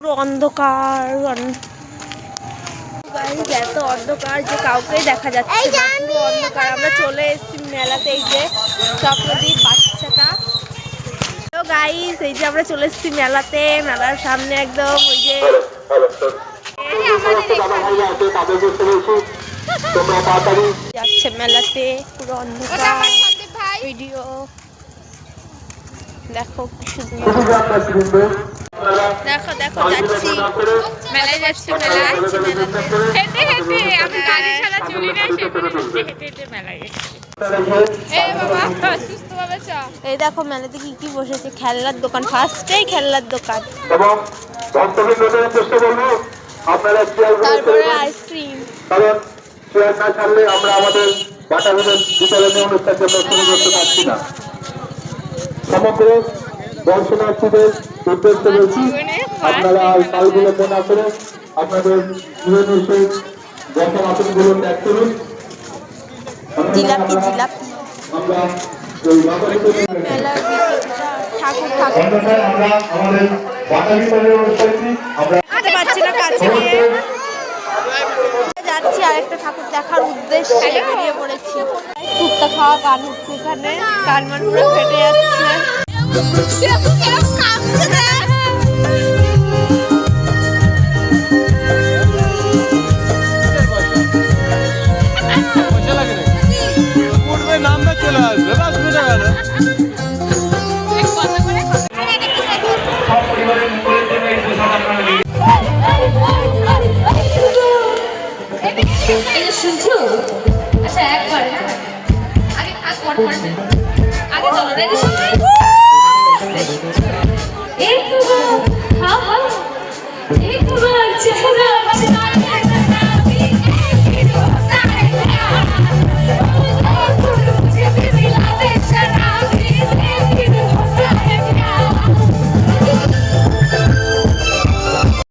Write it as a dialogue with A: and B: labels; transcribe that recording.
A: পুরো অন্ধকার, এত অন্ধকার যে কাউকেই দেখা যাচ্ছে না, পুরো অন্ধকার। আমরা চলে এসেছি মেলাতে, এই যে চক্রদীপ বাচ্চাটা। তো গাইস, এই যে আমরা চলে এসেছি মেলাতে, মেলার সামনে একদম ওই যে যাচ্ছে মেলাতে, পুরো অন্ধকার। ভিডিও দেখো কি সুন্দর, দেখো দেখো যাচ্ছি মেলায়, যাচ্ছি মেলায়, হেঁটে হেঁটে। আমি গাড়ি ছাড়া চলি না, হেঁটে হেঁটে মেলায় যাচ্ছি। এই দেখো মেলাতে কি কি বসেছে, খেলনার দোকান, ফার্স্টেই খেলনার দোকান, তারপরে আইসক্রিম।
B: কারণ চেয়ার না ছাড়লে আমরা আমাদের বাটাগুলোর বিতরণী অনুষ্ঠান জন্য শুরু করতে পারছি না। সমগ্র দর্শনার্থীদের উদ্দেশ্যে বলছি, আপনারা এই কাল বিলম্ব না করে আপনাদের গৃহে দর্শন আসনগুলো ত্যাগ করুন।
A: জিলাপি জিলাপি
B: আমরা
A: মেলার ঠাকুর ঠাকুর
B: আমাদের বাটা বিতরণী অনুষ্ঠানটি আমরা
A: পাচ্ছি না, কাছে গিয়ে যাচ্ছি আরেকটা ঠাকুর দেখার উদ্দেশ্যে বেরিয়ে পড়েছি। কুত্তা খাওয়া গান হচ্ছে এখানে, গান মান পুরো ফেটে যাচ্ছে।
C: শুনছো? আচ্ছা একবার, হ্যাঁ আগে চলো রেডি।